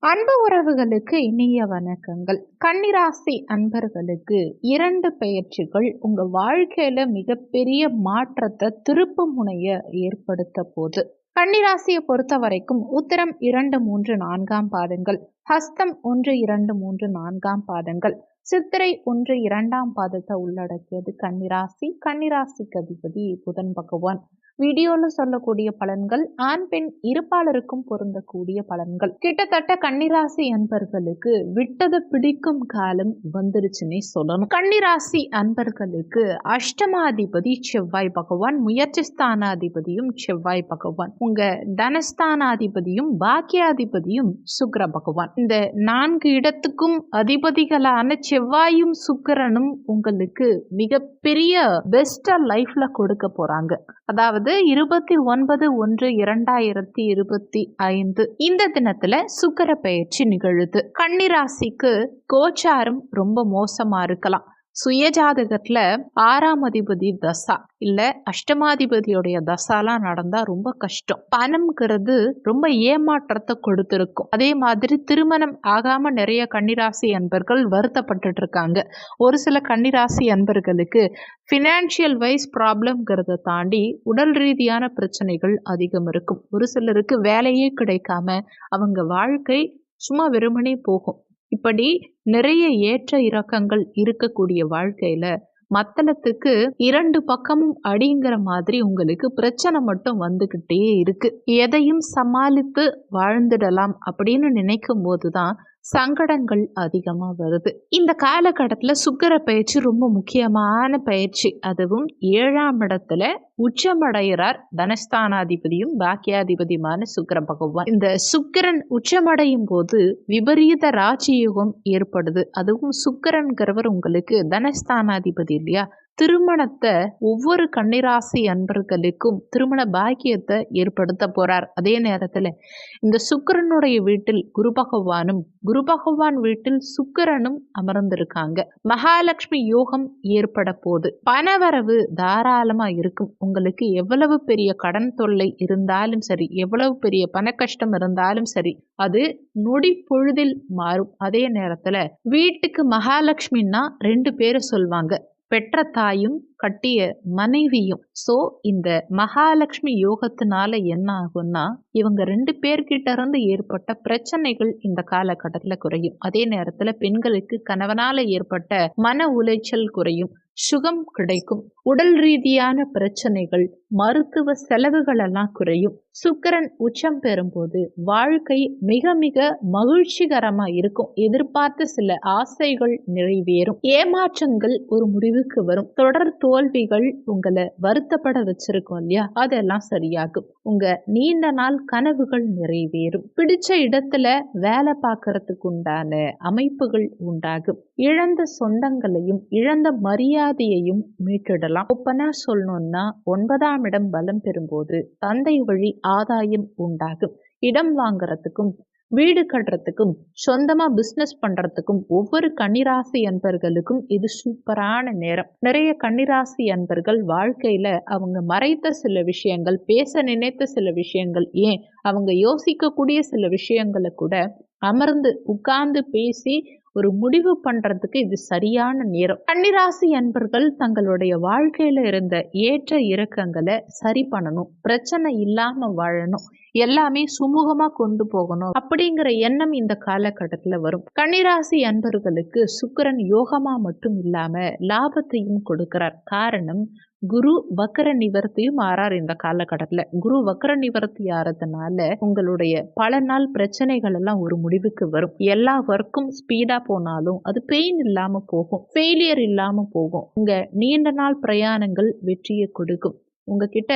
அன்பு உறவுகளுக்கு இனிய வணக்கங்கள். கன்னிராசி அன்பர்களுக்கு 2 பெயர்ச்சிகள் உங்க வாழ்க்கையில மிகப்பெரிய மாற்றத்தை திருப்பு முனைய ஏற்படுத்த போது. கன்னிராசியை பொறுத்த வரைக்கும் உத்திரம் 2, 3, 4ஆம் பாதங்கள், ஹஸ்தம் 1, 2, 3, 4ஆம் பாதங்கள், சித்திரை 1, 2ஆம் பாதத்தை உள்ளடக்கியது கன்னிராசி. கன்னிராசிக்கு அதிபதி புதன் பகவான். வீடியோல சொல்லக்கூடிய பலன்கள் ஆண் பெண் இருப்பாளருக்கும் பொருந்தக்கூடிய பலன்கள். கிட்டத்தட்ட கன்னிராசி அன்பர்களுக்கு விட்டதை பிடிக்கும் காலம் வந்துருச்சுன்னே சொல்லணும். கன்னிராசி அன்பர்களுக்கு அஷ்டமாதிபதி செவ்வாய் பகவான், முயற்சி ஸ்தானாதிபதியும் செவ்வாய் பகவான், உங்க தனஸ்தானாதிபதியும் பாக்கியாதிபதியும் சுக்கிர பகவான். இந்த 4 இடத்துக்கும் அதிபதிகளான செவ்வாயும் சுக்கிரனும் உங்களுக்கு மிகப்பெரிய பெஸ்டா லைஃப்ல கொடுக்க போறாங்க. அதாவது 29/1/2025 இந்த தினத்துல சுக்கிர பெயர்ச்சி நிகழுது. கன்னிராசிக்கு கோச்சாரம் ரொம்ப மோசமா இருக்கலாம். சுயஜாதகத்துல 6ஆம் அதிபதி தசா இல்ல அஷ்டமாதிபதியோடைய தசாலாம் நடந்தா ரொம்ப கஷ்டம். பணம்ங்கிறது ரொம்ப ஏமாற்றத்தை கொடுத்திருக்கும். அதே மாதிரி திருமணம் ஆகாம நிறைய கன்னிராசி அன்பர்கள் வருத்தப்பட்டு இருக்காங்க. ஒரு சில கன்னிராசி அன்பர்களுக்கு ஃபினான்ஷியல் வைஸ் ப்ராப்ளம்ங்கிறத தாண்டி உடல் ரீதியான பிரச்சனைகள் அதிகம் இருக்கும். ஒரு சிலருக்கு வேலையே கிடைக்காம அவங்க வாழ்க்கை சும்மா வெறுமனே போகும். இப்படி நிறைய ஏற்ற இறக்கங்கள் இருக்கக்கூடிய வாழ்க்கையில மத்தளத்துக்கு 2 பக்கமும் அடிங்கிற மாதிரி உங்களுக்கு பிரச்சனை மட்டும் வந்துகிட்டே இருக்கு. எதையும் சமாளித்து வாழ்ந்துடலாம் அப்படின்னு நினைக்கும் போதுதான் சங்கடங்கள் அதிகமா வருது. இந்த காலகட்டத்துல சுக்கிர பயிற்சி ரொம்ப முக்கியமான பயிற்சி. அதுவும் 7ஆம் இடத்துல உச்சமடைகிறார் தனஸ்தானாதிபதியும் பாக்கியாதிபதியுமான சுக்கிர பகவான். இந்த சுக்கிரன் உச்சமடையும் போது விபரீத ராஜயோகம் ஏற்படுது. அதுவும் சுக்கிரன்கிறவர் உங்களுக்கு தனஸ்தானாதிபதி இல்லையா? திருமணத்தை ஒவ்வொரு கன்னிராசி அன்பர்களுக்கும் திருமண பாக்கியத்தை ஏற்படுத்த போறார். அதே நேரத்துல இந்த சுக்கிரனுடைய வீட்டில் குரு பகவானும், குரு பகவான் வீட்டில் சுக்கிரனும் அமர்ந்திருக்காங்க. மகாலட்சுமி யோகம் ஏற்பட போது பணவரவு தாராளமா இருக்கும். உங்களுக்கு எவ்வளவு பெரிய கடன் தொல்லை இருந்தாலும் சரி, எவ்வளவு பெரிய பண கஷ்டம் இருந்தாலும் சரி, அது நொடி பொழுதில் மாறும். அதே நேரத்துல வீட்டுக்கு மகாலட்சுமின்னா 2 பேரை சொல்வாங்க, பெற்ற தாயும் கட்டிய மனைவியும். சோ இந்த மகாலட்சுமி யோகத்தினால என்ன ஆகும்னா இவங்க 2 பேர்கிட்ட இருந்து ஏற்பட்ட பிரச்சனைகள் இந்த காலகட்டத்துல குறையும். அதே நேரத்துல பெண்களுக்கு கணவனால ஏற்பட்ட மன உளைச்சல் குறையும், சுகம் கிடைக்கும், உடல் ரீதியான பிரச்சனைகள், மருத்துவ செலவுகள் எல்லாம் குறையும். சுக்கிரன் உச்சம் பெறும்போது வாழ்க்கை மிக மிக மகிழ்ச்சிகரமா இருக்கும். எதிர்பார்த்த சில ஆசைகள் நிறைவேறும், ஏமாற்றங்கள் ஒரு முடிவுக்கு வரும், தொடர் தோல்விகள் உங்களை வருத்தப்பட வச்சிருக்கோம் இல்லையா, அதெல்லாம் சரியாகும். உங்க நீண்ட நாள் கனவுகள் நிறைவேறும். பிடிச்ச இடத்துல வேலை பார்க்கறதுக்கு உண்டான அமைப்புகள் உண்டாகும். இழந்த சொந்தங்களையும் இழந்த மரியாதையையும் மீட்டிடலாம். ஒப்பனா சொல்லணும்னா 9ஆம் இடம் பலம் பெறும்போது தந்தை வழி ஆதாயம் உண்டாகும். இடம் வாங்கறதுக்கும் வீடு கட்டுறதுக்கும் சொந்தமா பிசினஸ் பண்றதுக்கும் ஒவ்வொரு கன்னிராசி அன்பர்களுக்கும் இது சூப்பரான நேரம். நிறைய கன்னிராசி அன்பர்கள் வாழ்க்கையில அவங்க மறைத்த சில விஷயங்கள், பேச நினைத்த சில விஷயங்கள், ஏன் அவங்க யோசிக்கக்கூடிய சில விஷயங்களை கூட அமர்ந்து உட்கார்ந்து பேசி ஒரு முடிவு பண்றதுக்கு இது சரியான நேரம். கன்னிராசி அன்பர்கள் தங்களுடைய வாழ்க்கையில இருந்த ஏற்ற இறக்கங்களை சரி பண்ணணும், பிரச்சனை இல்லாம வாழணும், எல்லாமே சுமூகமா கொண்டு போகணும் அப்படிங்கிற எண்ணம் இந்த காலகட்டத்துல வரும். கன்னிராசி அன்பர்களுக்கு சுக்கிரன் யோகமா மட்டும் இல்லாம லாபத்தையும் கொடுக்கிறார். காரணம், குரு வக்கர நிவர்த்தியும் ஆறார். இந்த காலகட்டத்துல குரு வக்கர நிவர்த்தி ஆறதுனால உங்களுடைய பல நாள் பிரச்சனைகள் எல்லாம் ஒரு முடிவுக்கு வரும். எல்லா ஒர்க்கும் ஸ்பீடா போனாலும் அது பெயின் இல்லாம போகும், ஃபெயிலியர் இல்லாம போகும். உங்க நீண்ட நாள் பிரயாணங்கள் வெற்றியை கொடுக்கும். உங்ககிட்ட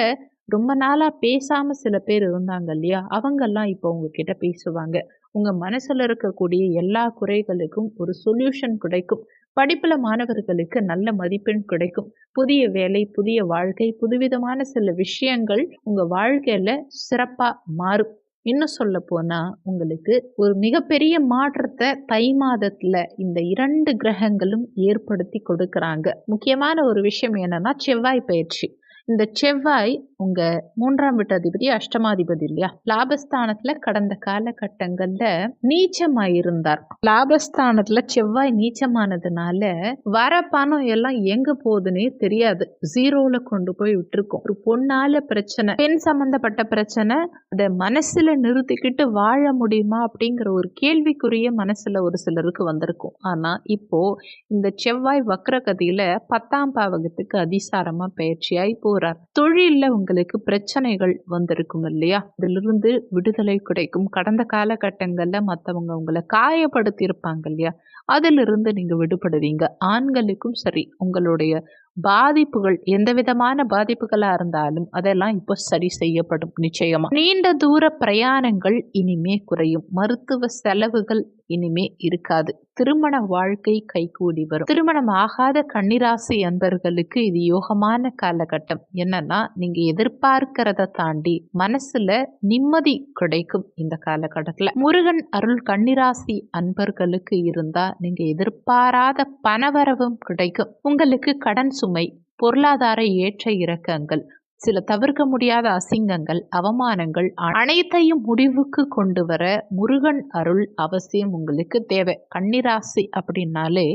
ரொம்ப நாளா பேசாம சில பேர் இருந்தாங்க இல்லையா, அவங்கெல்லாம் இப்போ உங்ககிட்ட பேசுவாங்க. உங்க மனசுல இருக்கக்கூடிய எல்லா குறைகளுக்கும் ஒரு சொல்யூஷன் கிடைக்கும். படிப்புல மாணவர்களுக்கு நல்ல மதிப்பெண் கிடைக்கும். புதிய வேலை, புதிய வாழ்க்கை, புதுவிதமான சில விஷயங்கள் உங்க வாழ்க்கையில சிறப்பா மாறும். இன்னும் சொல்ல போனா உங்களுக்கு ஒரு மிகப்பெரிய மாற்றத்தை தை மாதத்துல இந்த 2 கிரகங்களும் ஏற்படுத்தி கொடுக்கறாங்க. முக்கியமான ஒரு விஷயம் என்னன்னா செவ்வாய் பயிற்சி. இந்த செவ்வாய் உங்க 3ஆம் வீட்டாதிபதி அஷ்டமாதிபதி இல்லையா? லாபஸ்தானத்துல கடந்த காலகட்டங்கள்ல நீச்சமாயிருந்தார். லாபஸ்தானத்துல செவ்வாய் நீச்சமானதுனால வர பணம் எல்லாம் எங்க போகுதுன்னே தெரியாது. ஜீரோல கொண்டு போய் விட்டுருக்கோம். ஒரு பொண்ணால பிரச்சனை, பெண் சம்பந்தப்பட்ட பிரச்சனை, அதை மனசுல நிறுத்திக்கிட்டு வாழ முடியுமா அப்படிங்கிற ஒரு கேள்விக்குரிய மனசுல ஒரு சிலருக்கு வந்திருக்கும். ஆனா இப்போ இந்த செவ்வாய் வக்ரகதியில 10ஆம் பாவகத்துக்கு அதிசாரமா பயிற்சியாய் போறார். தொழில்ல உங்களுக்கு பிரச்சனைகள் வந்திருக்கும் இல்லையா? அதிலிருந்து விடுதலை கிடைக்கும். கடந்த காலகட்டங்கள்ல மற்றவங்க உங்களை காயப்படுத்தி இருப்பாங்க இல்லையா? அதிலிருந்து நீங்க விடுபடுவீங்க. ஆண்களுக்கும் சரி, உங்களுடைய பாதிப்புகள் எந்த விதமான பாதிப்புகளா இருந்தாலும் அதெல்லாம் இப்போ சரி செய்யப்படும் நிச்சயமா. நீண்ட தூர பிரயாணங்கள் இனிமே குறையும். மருத்துவ செலவுகள் இனிமே இருக்காது. திருமண வாழ்க்கை கைகூடி வரும். திருமணம் ஆகாத கன்னிராசி அன்பர்களுக்கு இது யோகமான காலகட்டம். என்னன்னா, நீங்க எதிர்பார்க்கிறத தாண்டி மனசுல நிம்மதி கிடைக்கும். இந்த காலகட்டத்துல முருகன் அருள் கன்னிராசி அன்பர்களுக்கு இருந்தா நீங்க எதிர்பாராத பணவரவும் கிடைக்கும். உங்களுக்கு கடன் சுமை, பொருளாதார ஏற்ற இறக்கங்கள், சில தவிர்க்க முடியாத அசிங்கங்கள், அவமானங்கள் அனைத்தையும் முடிவுக்கு கொண்டு வர முருகன் அருள் அவசியம் உங்களுக்கு தேவை. கன்னிராசி அப்படின்னாலே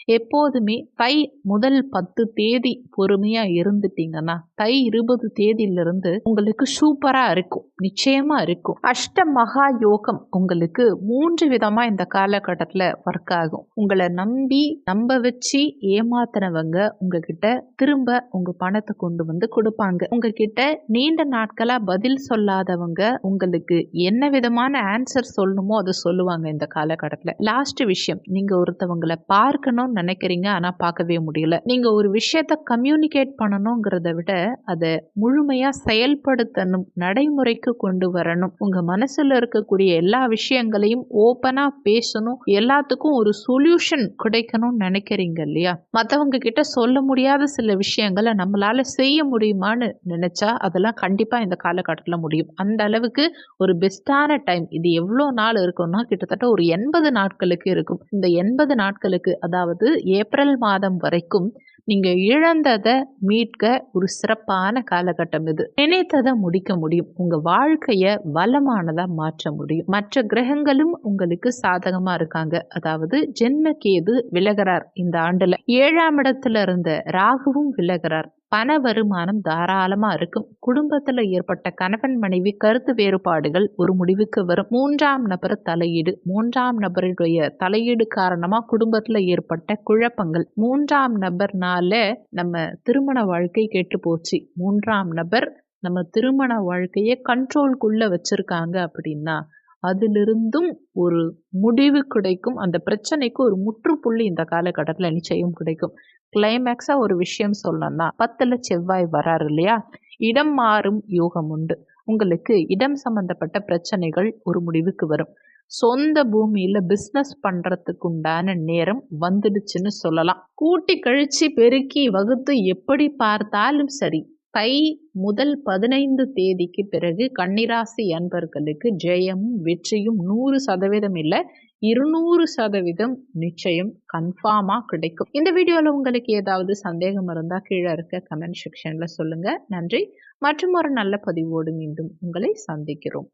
எப்போதுமே தை முதல் 10 தேதி பொறுமையா இருந்துட்டீங்கன்னா தை 20 தேதியிலிருந்து உங்களுக்கு சூப்பரா இருக்கும். நிச்சயமா இருக்கும். அஷ்ட மகா யோகம் உங்களுக்கு 3 விதமா இந்த காலகட்டத்துல ஒர்க் ஆகும். உங்களை நம்ப வச்சு ஏமாத்தினவங்க உங்ககிட்ட திரும்ப உங்க பணத்தை கொண்டு வந்து கொடுப்பாங்க. உங்ககிட்ட நீண்ட நாட்களா பதில் சொல்லாதவங்க உங்களுக்கு என்ன விதமான ஆன்சர் சொல்லணுமோ அதை சொல்லுவாங்க இந்த காலகட்டத்துல. லாஸ்ட் விஷயம், நீங்க ஒருத்தவங்களை பார்க்கணும்னு நினைக்கிறீங்க ஆனா பார்க்கவே முடியல. நீங்க ஒரு விஷயத்த கம்யூனிகேட் பண்ணணுங்கிறத விட அதை முழுமையா செயல்படுத்தணும், நடைமுறைக்கு கொண்டு வரணும். உங்க மனசுல இருக்கக்கூடிய எல்லா விஷயங்களையும் ஓப்பனா பேசணும், எல்லாத்துக்கும் ஒரு சொல்யூஷன் கிடைக்கணும்னு நினைக்கிறீங்க இல்லையா? மற்றவங்க கிட்ட சொல்ல முடியாத சில விஷயங்களை நம்மளால செய்ய முடியுமான்னு நினைச்சா அதெல்லாம் கண்டிப்பா இந்த காலகட்டத்தில் முடியும். அந்த அளவுக்கு ஒரு பெஸ்டான டைம். இது எவ்வளோ நாள் இருக்கும்னா கிட்டத்தட்ட ஒரு 80 நாட்களுக்கு இருக்கும். இந்த 80 நாட்களுக்கு, அதாவது ஏப்ரல் மாதம் வரைக்கும் நீங்க இழந்ததை மீட்க ஒரு சிறப்பான காலகட்டம் இது. நினைத்ததை முடிக்க முடியும். உங்க வாழ்க்கைய வளமானதா மாற்ற முடியும். மற்ற கிரகங்களும் உங்களுக்கு சாதகமா இருக்காங்க. அதாவது ஜென்ம கேது விலகிறார் இந்த ஆண்டுல. 7ஆம் இடத்துல இருந்த ராகுவும் விலகிறார். பண வருமானம் தாராளமா இருக்கும். குடும்பத்துல ஏற்பட்ட கணவன் மனைவி கருத்து வேறுபாடுகள் ஒரு முடிவுக்கு வரும். 3ஆம் நபர் தலையீடு, 3ஆம் நபருடைய தலையீடு காரணமா குடும்பத்துல ஏற்பட்ட குழப்பங்கள், 3ஆம் நபர்னால நம்ம திருமண வாழ்க்கை கெட்டு போச்சு, 3ஆம் நபர் நம்ம திருமண வாழ்க்கையை கண்ட்ரோல்குள்ள வச்சிருக்காங்க அப்படின்னா அதிலிருந்தும் ஒரு முடிவு கிடைக்கும். அந்த பிரச்சனைக்கு ஒரு முற்றுப்புள்ளி இந்த காலகட்டத்தில் நிச்சயம் கிடைக்கும். கிளைமேக்ஸா ஒரு விஷயம் சொல்லணும்னா 10ல் செவ்வாய் வராரு இல்லையா? இடம் மாறும் யோகம் உண்டு. உங்களுக்கு இடம் சம்பந்தப்பட்ட பிரச்சனைகள் ஒரு முடிவுக்கு வரும். சொந்த பூமியில பிஸ்னஸ் பண்றதுக்கு உண்டான நேரம் வந்துடுச்சுன்னு சொல்லலாம். கூட்டி கழிச்சு பெருக்கி வகுத்து எப்படி பார்த்தாலும் சரி, தை முதல் 15 தேதிக்கு பிறகு கன்னிராசி அன்பர்களுக்கு ஜெயமும் வெற்றியும் 100% இல்லை, 200% நிச்சயம் கன்ஃபார்மா கிடைக்கும். இந்த வீடியோல உங்களுக்கு ஏதாவது சந்தேகம் இருந்தா கீழே இருக்க கமெண்ட் செக்ஷன்ல சொல்லுங்க. நன்றி. மற்றும் ஒரு நல்ல பதிவோடு மீண்டும் உங்களை சந்திக்கிறோம்.